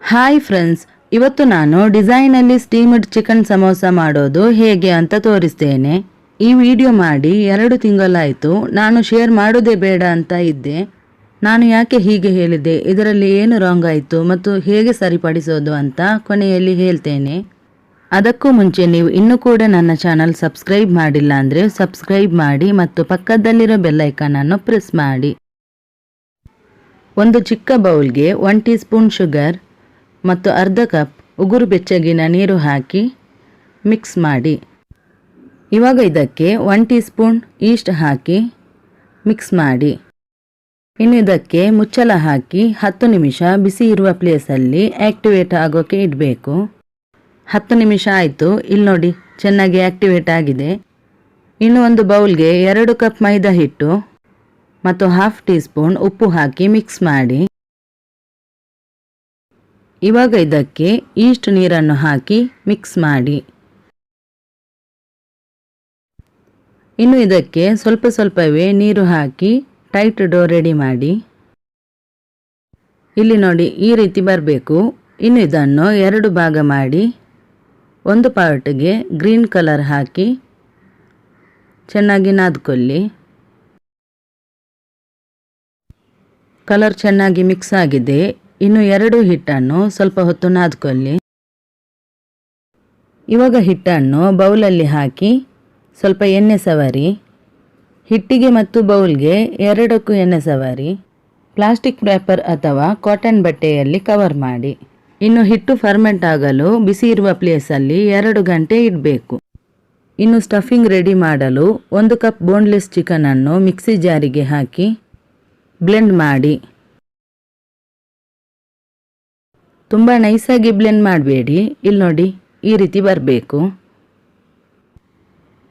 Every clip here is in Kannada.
ಹಾಯ್ ಫ್ರೆಂಡ್ಸ್, ಇವತ್ತು ನಾನು ಡಿಸೈನಲ್ಲಿ ಸ್ಟೀಮ್ಡ್ ಚಿಕನ್ ಸಮೋಸ ಮಾಡೋದು ಹೇಗೆ ಅಂತ ತೋರಿಸ್ತೇನೆ. ಈ ವಿಡಿಯೋ ಮಾಡಿ 2 ತಿಂಗಳಾಯಿತು. ನಾನು ಶೇರ್ ಮಾಡೋದೇ ಬೇಡ ಅಂತ ಇದ್ದೆ. ನಾನು ಯಾಕೆ ಹೀಗೆ ಹೇಳಿದೆ, ಇದರಲ್ಲಿ ಏನು ರಾಂಗ್ ಆಯಿತು ಮತ್ತು ಹೇಗೆ ಸರಿಪಡಿಸೋದು ಅಂತ ಕೊನೆಯಲ್ಲಿ ಹೇಳ್ತೇನೆ. ಅದಕ್ಕೂ ಮುಂಚೆ ನೀವು ಇನ್ನೂ ಕೂಡ ನನ್ನ ಚಾನಲ್ ಸಬ್ಸ್ಕ್ರೈಬ್ ಮಾಡಿಲ್ಲ ಅಂದರೆ ಸಬ್ಸ್ಕ್ರೈಬ್ ಮಾಡಿ ಮತ್ತು ಪಕ್ಕದಲ್ಲಿರೋ ಬೆಲ್ ಐಕಾನ್ ಅನ್ನು ಪ್ರೆಸ್ ಮಾಡಿ. ಒಂದು ಚಿಕ್ಕ ಬೌಲ್ಗೆ 1 ಟೀ ಸ್ಪೂನ್ ಶುಗರ್ ಮತ್ತು ಅರ್ಧ ಕಪ್ ಉಗುರು ಬೆಚ್ಚಗಿನ ನೀರು ಹಾಕಿ ಮಿಕ್ಸ್ ಮಾಡಿ. ಇವಾಗ ಇದಕ್ಕೆ 1 ಟೀ ಸ್ಪೂನ್ ಈಸ್ಟ್ ಹಾಕಿ ಮಿಕ್ಸ್ ಮಾಡಿ. ಇನ್ನು ಇದಕ್ಕೆ ಮುಚ್ಚಳ ಹಾಕಿ 10 ನಿಮಿಷ ಬಿಸಿ ಇರುವ ಪ್ಲೇಸಲ್ಲಿ ಆ್ಯಕ್ಟಿವೇಟ್ ಆಗೋಕ್ಕೆ ಇಡಬೇಕು. 10 ನಿಮಿಷ ಆಯಿತು. ಇಲ್ಲಿ ನೋಡಿ, ಚೆನ್ನಾಗಿ ಆ್ಯಕ್ಟಿವೇಟ್ ಆಗಿದೆ. ಇನ್ನು ಒಂದು ಬೌಲ್ಗೆ 2 ಕಪ್ ಮೈದಾ ಹಿಟ್ಟು ಮತ್ತು 1/2 ಟೀ ಸ್ಪೂನ್ ಉಪ್ಪು ಹಾಕಿ ಮಿಕ್ಸ್ ಮಾಡಿ. ಇವಾಗ ಇದಕ್ಕೆ ಈಸ್ಟ್ ನೀರನ್ನು ಹಾಕಿ ಮಿಕ್ಸ್ ಮಾಡಿ. ಇನ್ನು ಇದಕ್ಕೆ ಸ್ವಲ್ಪ ಸ್ವಲ್ಪವೇ ನೀರು ಹಾಕಿ ಟೈಟ್ ಡೋ ರೆಡಿ ಮಾಡಿ. ಇಲ್ಲಿ ನೋಡಿ, ಈ ರೀತಿ ಬರಬೇಕು. ಇನ್ನು ಇದನ್ನು 2 ಭಾಗ ಮಾಡಿ ಒಂದು ಪಾರ್ಟ್ಗೆ ಗ್ರೀನ್ ಕಲರ್ ಹಾಕಿ ಚೆನ್ನಾಗಿ ನಾದ್ಕೊಳ್ಳಿ. ಕಲರ್ ಚೆನ್ನಾಗಿ ಮಿಕ್ಸ್ ಆಗಿದೆ. ಇನ್ನು 2 ಹಿಟ್ಟನ್ನು ಸ್ವಲ್ಪ ಹೊತ್ತು ನಾದ್ಕೊಳ್ಳಿ. ಇವಾಗ ಹಿಟ್ಟನ್ನು ಬೌಲಲ್ಲಿ ಹಾಕಿ ಸ್ವಲ್ಪ ಎಣ್ಣೆ ಸವರಿ. ಹಿಟ್ಟಿಗೆ ಮತ್ತು ಬೌಲ್ಗೆ 2ಕ್ಕೂ ಎಣ್ಣೆ ಸವರಿ. ಪ್ಲಾಸ್ಟಿಕ್ ರ್ಯಾಪರ್ ಅಥವಾ ಕಾಟನ್ ಬಟ್ಟೆಯಲ್ಲಿ ಕವರ್ ಮಾಡಿ. ಇನ್ನು ಹಿಟ್ಟು ಫರ್ಮೆಂಟ್ ಆಗಲು ಬಿಸಿ ಇರುವ ಪ್ಲೇಸಲ್ಲಿ 2 ಗಂಟೆ ಇಡಬೇಕು. ಇನ್ನು ಸ್ಟಫಿಂಗ್ ರೆಡಿ ಮಾಡಲು 1 ಕಪ್ ಬೋನ್ಲೆಸ್ ಚಿಕನ್ ಅನ್ನು ಮಿಕ್ಸಿ ಜಾರಿಗೆ ಹಾಕಿ ಬ್ಲೆಂಡ್ ಮಾಡಿ. ತುಂಬ ನೈಸಾಗಿ ಬ್ಲೆಂಡ್ ಮಾಡಬೇಡಿ. ಇಲ್ಲಿ ನೋಡಿ, ಈ ರೀತಿ ಬರಬೇಕು.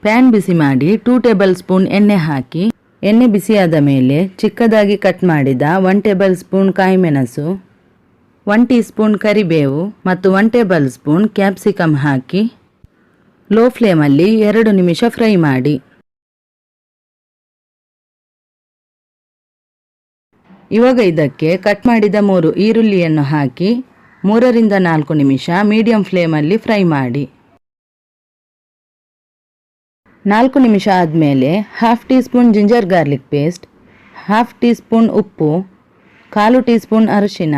ಪ್ಯಾನ್ ಬಿಸಿ ಮಾಡಿ 2 ಟೇಬಲ್ ಸ್ಪೂನ್ ಎಣ್ಣೆ ಹಾಕಿ. ಎಣ್ಣೆ ಬಿಸಿಯಾದ ಮೇಲೆ ಚಿಕ್ಕದಾಗಿ ಕಟ್ ಮಾಡಿದ 1 ಟೇಬಲ್ ಸ್ಪೂನ್ ಕಾಯಿಮೆಣಸು, 1 ಟೀ ಸ್ಪೂನ್ ಕರಿಬೇವು ಮತ್ತು 1 ಟೇಬಲ್ ಸ್ಪೂನ್ ಕ್ಯಾಪ್ಸಿಕಮ್ ಹಾಕಿ ಲೋ ಫ್ಲೇಮಲ್ಲಿ 2 ನಿಮಿಷ ಫ್ರೈ ಮಾಡಿ. ಇವಾಗ ಇದಕ್ಕೆ ಕಟ್ ಮಾಡಿದ 3 ಈರುಳ್ಳಿಯನ್ನು ಹಾಕಿ 3 ರಿಂದ 4 ನಿಮಿಷ ಮೀಡಿಯಂ ಫ್ಲೇಮಲ್ಲಿ ಫ್ರೈ ಮಾಡಿ. 4 ನಿಮಿಷ ಆದಮೇಲೆ 1/2 teaspoon ginger garlic paste, 1/2 teaspoon ಉಪ್ಪು, 1/4 ಟೀ ಸ್ಪೂನ್ ಅರಿಶಿನ,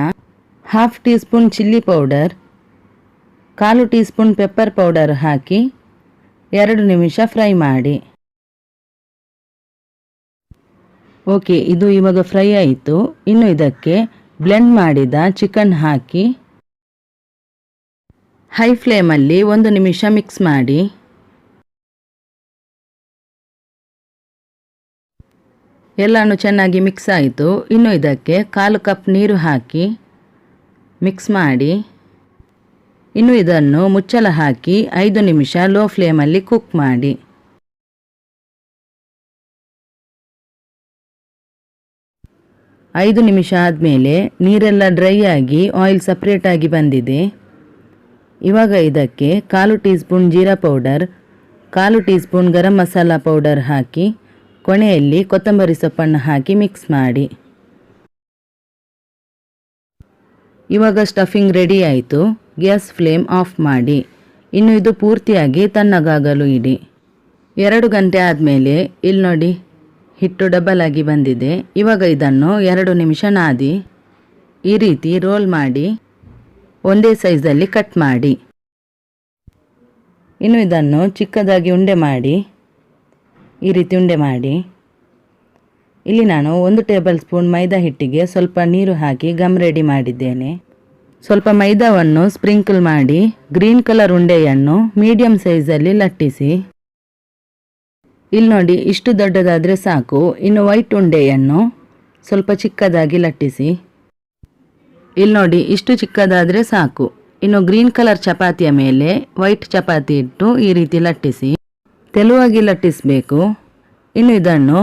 1/2 teaspoon chilli powder, 1/4 teaspoon pepper powder ಹಾಕಿ 2 ನಿಮಿಷ ಫ್ರೈ ಮಾಡಿ. ಓಕೆ, ಇದು ಇವಾಗ ಫ್ರೈ ಆಯಿತು. ಇನ್ನು ಇದಕ್ಕೆ ಬ್ಲೆಂಡ್ ಮಾಡಿದ ಚಿಕನ್ ಹಾಕಿ ಹೈ ಫ್ಲೇಮಲ್ಲಿ 1 ನಿಮಿಷ ಮಿಕ್ಸ್ ಮಾಡಿ. ಎಲ್ಲನೂ ಚೆನ್ನಾಗಿ ಮಿಕ್ಸ್ ಆಯಿತು. ಇನ್ನು ಇದಕ್ಕೆ 1/4 ಕಪ್ ನೀರು ಹಾಕಿ ಮಿಕ್ಸ್ ಮಾಡಿ. ಇನ್ನು ಇದನ್ನು ಮುಚ್ಚಳ ಹಾಕಿ 5 ನಿಮಿಷ ಲೋ ಫ್ಲೇಮಲ್ಲಿ ಕುಕ್ ಮಾಡಿ. ಐದು ನಿಮಿಷ ಆದಮೇಲೆ ನೀರೆಲ್ಲ ಡ್ರೈ ಆಗಿ ಆಯಿಲ್ ಸಪ್ರೇಟಾಗಿ ಬಂದಿದೆ. ಇವಾಗ ಇದಕ್ಕೆ 1/4 teaspoon jeera powder, 1/4 teaspoon garam masala powder ಹಾಕಿ ಕೊನೆಯಲ್ಲಿ ಕೊತ್ತಂಬರಿ ಸೊಪ್ಪನ್ನು ಹಾಕಿ ಮಿಕ್ಸ್ ಮಾಡಿ. ಇವಾಗ ಸ್ಟಫಿಂಗ್ ರೆಡಿ ಆಯಿತು. ಗ್ಯಾಸ್ ಫ್ಲೇಮ್ ಆಫ್ ಮಾಡಿ. ಇನ್ನು ಇದು ಪೂರ್ತಿಯಾಗಿ ತಣ್ಣಗಾಗಲು ಇಡಿ. 2 ಗಂಟೆ ಆದಮೇಲೆ ಇಲ್ಲಿ ನೋಡಿ, ಹಿಟ್ಟು ಡಬಲ್ ಆಗಿ ಬಂದಿದೆ. ಇವಾಗ ಇದನ್ನು 2 ನಿಮಿಷ ನಾದಿ ಈ ರೀತಿ ರೋಲ್ ಮಾಡಿ ಒಂದೇ ಸೈಜಲ್ಲಿ ಕಟ್ ಮಾಡಿ. ಇನ್ನು ಇದನ್ನು ಚಿಕ್ಕದಾಗಿ ಉಂಡೆ ಮಾಡಿ ಈ ರೀತಿ ಉಂಡೆ ಮಾಡಿ. ಇಲ್ಲಿ ನಾನು 1 ಟೇಬಲ್ ಸ್ಪೂನ್ ಮೈದಾ ಹಿಟ್ಟಿಗೆ ಸ್ವಲ್ಪ ನೀರು ಹಾಕಿ ಗಮ್ ರೆಡಿ ಮಾಡಿದ್ದೇನೆ. ಸ್ವಲ್ಪ ಮೈದಾವನ್ನು ಸ್ಪ್ರಿಂಕಲ್ ಮಾಡಿ ಗ್ರೀನ್ ಕಲರ್ ಉಂಡೆಯನ್ನು ಮೀಡಿಯಂ ಸೈಜಲ್ಲಿ ಲಟ್ಟಿಸಿ. ಇಲ್ಲಿ ನೋಡಿ, ಇಷ್ಟು ದೊಡ್ಡದಾದರೆ ಸಾಕು. ಇನ್ನು ವೈಟ್ ಉಂಡೆಯನ್ನು ಸ್ವಲ್ಪ ಚಿಕ್ಕದಾಗಿ ಲಟ್ಟಿಸಿ. ಇಲ್ಲಿ ನೋಡಿ, ಇಷ್ಟು ಚಿಕ್ಕದಾದರೆ ಸಾಕು. ಇನ್ನು ಗ್ರೀನ್ ಕಲರ್ ಚಪಾತಿಯ ಮೇಲೆ ವೈಟ್ ಚಪಾತಿ ಇಟ್ಟು ಈ ರೀತಿ ಲಟ್ಟಿಸಿ. ತೆಳುವಾಗಿ ಲಟ್ಟಿಸಬೇಕು. ಇನ್ನು ಇದನ್ನು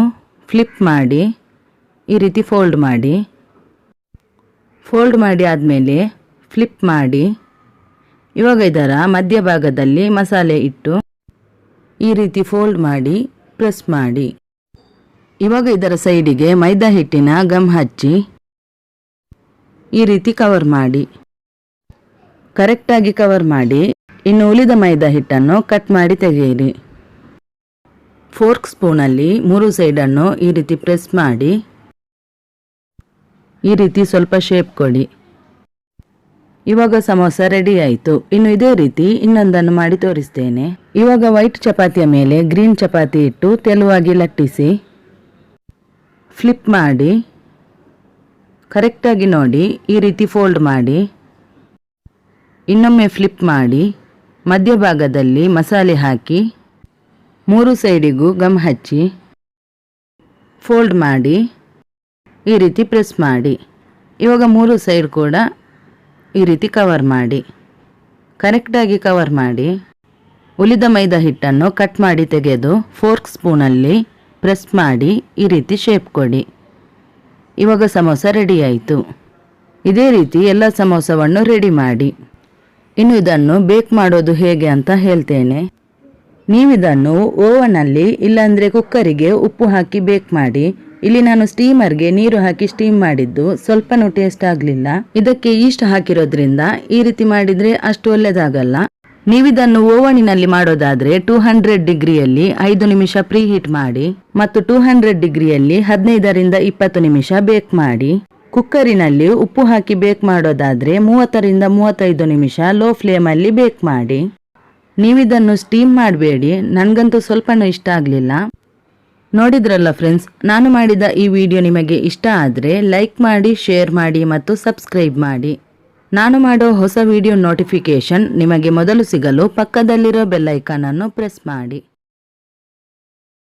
ಫ್ಲಿಪ್ ಮಾಡಿ ಈ ರೀತಿ ಫೋಲ್ಡ್ ಮಾಡಿ. ಫೋಲ್ಡ್ ಮಾಡಿ ಆದಮೇಲೆ ಫ್ಲಿಪ್ ಮಾಡಿ. ಇವಾಗ ಇದರ ಮಧ್ಯಭಾಗದಲ್ಲಿ ಮಸಾಲೆ ಇಟ್ಟು ಈ ರೀತಿ ಫೋಲ್ಡ್ ಮಾಡಿ ಪ್ರೆಸ್ ಮಾಡಿ. ಇವಾಗ ಇದರ ಸೈಡಿಗೆ ಮೈದಾ ಹಿಟ್ಟಿನ ಗಮ್ ಹಚ್ಚಿ ಈ ರೀತಿ ಕವರ್ ಮಾಡಿ. ಕರೆಕ್ಟಾಗಿ ಕವರ್ ಮಾಡಿ. ಇನ್ನು ಉಳಿದ ಮೈದಾ ಹಿಟ್ಟನ್ನು ಕಟ್ ಮಾಡಿ ತೆಗೆಯಿರಿ. ಫೋರ್ಕ್ ಸ್ಪೂನಲ್ಲಿ 3 ಸೈಡನ್ನು ಈ ರೀತಿ ಪ್ರೆಸ್ ಮಾಡಿ ಈ ರೀತಿ ಸ್ವಲ್ಪ ಶೇಪ್ ಕೊಡಿ. ಇವಾಗ ಸಮೋಸ ರೆಡಿ ಆಯಿತು. ಇನ್ನು ಇದೇ ರೀತಿ ಇನ್ನೊಂದನ್ನು ಮಾಡಿ ತೋರಿಸ್ತೇನೆ. ಇವಾಗ ವೈಟ್ ಚಪಾತಿಯ ಮೇಲೆ ಗ್ರೀನ್ ಚಪಾತಿ ಇಟ್ಟು ತೆಳುವಾಗಿ ಲಟ್ಟಿಸಿ ಫ್ಲಿಪ್ ಮಾಡಿ ಕರೆಕ್ಟಾಗಿ ನೋಡಿ ಈ ರೀತಿ ಫೋಲ್ಡ್ ಮಾಡಿ. ಇನ್ನೊಮ್ಮೆ ಫ್ಲಿಪ್ ಮಾಡಿ ಮಧ್ಯಭಾಗದಲ್ಲಿ ಮಸಾಲೆ ಹಾಕಿ 3 ಸೈಡಿಗೂ ಗಮ್ ಹಚ್ಚಿ ಫೋಲ್ಡ್ ಮಾಡಿ ಈ ರೀತಿ ಪ್ರೆಸ್ ಮಾಡಿ. ಇವಾಗ 3 ಸೈಡ್ ಕೂಡ ಈ ರೀತಿ ಕವರ್ ಮಾಡಿ. ಕರೆಕ್ಟಾಗಿ ಕವರ್ ಮಾಡಿ. ಉಳಿದ ಮೈದಾ ಹಿಟ್ಟನ್ನು ಕಟ್ ಮಾಡಿ ತೆಗೆದು ಫೋರ್ಕ್ ಸ್ಪೂನಲ್ಲಿ ಪ್ರೆಸ್ ಮಾಡಿ ಈ ರೀತಿ ಶೇಪ್ ಕೊಡಿ. ಇವಾಗ ಸಮೋಸ ರೆಡಿ ಆಯಿತು. ಇದೇ ರೀತಿ ಎಲ್ಲ ಸಮೋಸವನ್ನು ರೆಡಿ ಮಾಡಿ. ಇನ್ನು ಇದನ್ನು ಬೇಕ್ ಮಾಡೋದು ಹೇಗೆ ಅಂತ ಹೇಳ್ತೇನೆ. ನೀವಿದನ್ನು ಓವನಲ್ಲಿ ಇಲ್ಲಾಂದರೆ ಕುಕ್ಕರಿಗೆ ಉಪ್ಪು ಹಾಕಿ ಬೇಕ್ ಮಾಡಿ. ಇಲ್ಲಿ ನಾನು ಸ್ಟೀಮರ್ಗೆ ನೀರು ಹಾಕಿ ಸ್ಟೀಮ್ ಮಾಡಿದ್ದು ಸ್ವಲ್ಪನೂ ಟೇಸ್ಟ್ ಆಗಲಿಲ್ಲ. ಇದಕ್ಕೆ ಈಸ್ಟ್ ಹಾಕಿರೋದ್ರಿಂದ ಈ ರೀತಿ ಮಾಡಿದರೆ ಅಷ್ಟು ಒಳ್ಳೆದಾಗಲ್ಲ. ನೀವಿದನ್ನು ಓವನಿನಲ್ಲಿ ಮಾಡೋದಾದ್ರೆ 200 ಡಿಗ್ರಿಯಲ್ಲಿ 5 ನಿಮಿಷ ಪ್ರೀ ಹೀಟ್ ಮಾಡಿ ಮತ್ತು 200 ಡಿಗ್ರಿಯಲ್ಲಿ 15ರಿಂದ 20 ನಿಮಿಷ ಬೇಕ್ ಮಾಡಿ. ಕುಕ್ಕರಿನಲ್ಲಿ ಉಪ್ಪು ಹಾಕಿ ಬೇಕ್ ಮಾಡೋದಾದ್ರೆ 30ರಿಂದ 35 ನಿಮಿಷ ಲೋ ಫ್ಲೇಮಲ್ಲಿ ಬೇಕ್ ಮಾಡಿ. ನೀವಿದನ್ನು ಸ್ಟೀಮ್ ಮಾಡಬೇಡಿ, ನನಗಂತೂ ಸ್ವಲ್ಪನೂ ಇಷ್ಟ ಆಗಲಿಲ್ಲ. ನೋಡಿದ್ರಲ್ಲ ಫ್ರೆಂಡ್ಸ್, ನಾನು ಮಾಡಿದ ಈ ವಿಡಿಯೋ ನಿಮಗೆ ಇಷ್ಟ ಆದರೆ ಲೈಕ್ ಮಾಡಿ, ಶೇರ್ ಮಾಡಿ ಮತ್ತು ಸಬ್ಸ್ಕ್ರೈಬ್ ಮಾಡಿ. ನಾನು ಮಾಡೋ ಹೊಸ ವಿಡಿಯೋ ನೋಟಿಫಿಕೇಶನ್ ನಿಮಗೆ ಮೊದಲು ಸಿಗಲು ಪಕ್ಕದಲ್ಲಿರೋ ಬೆಲ್ ಐಕಾನ್ ಅನ್ನು ಪ್ರೆಸ್ ಮಾಡಿ.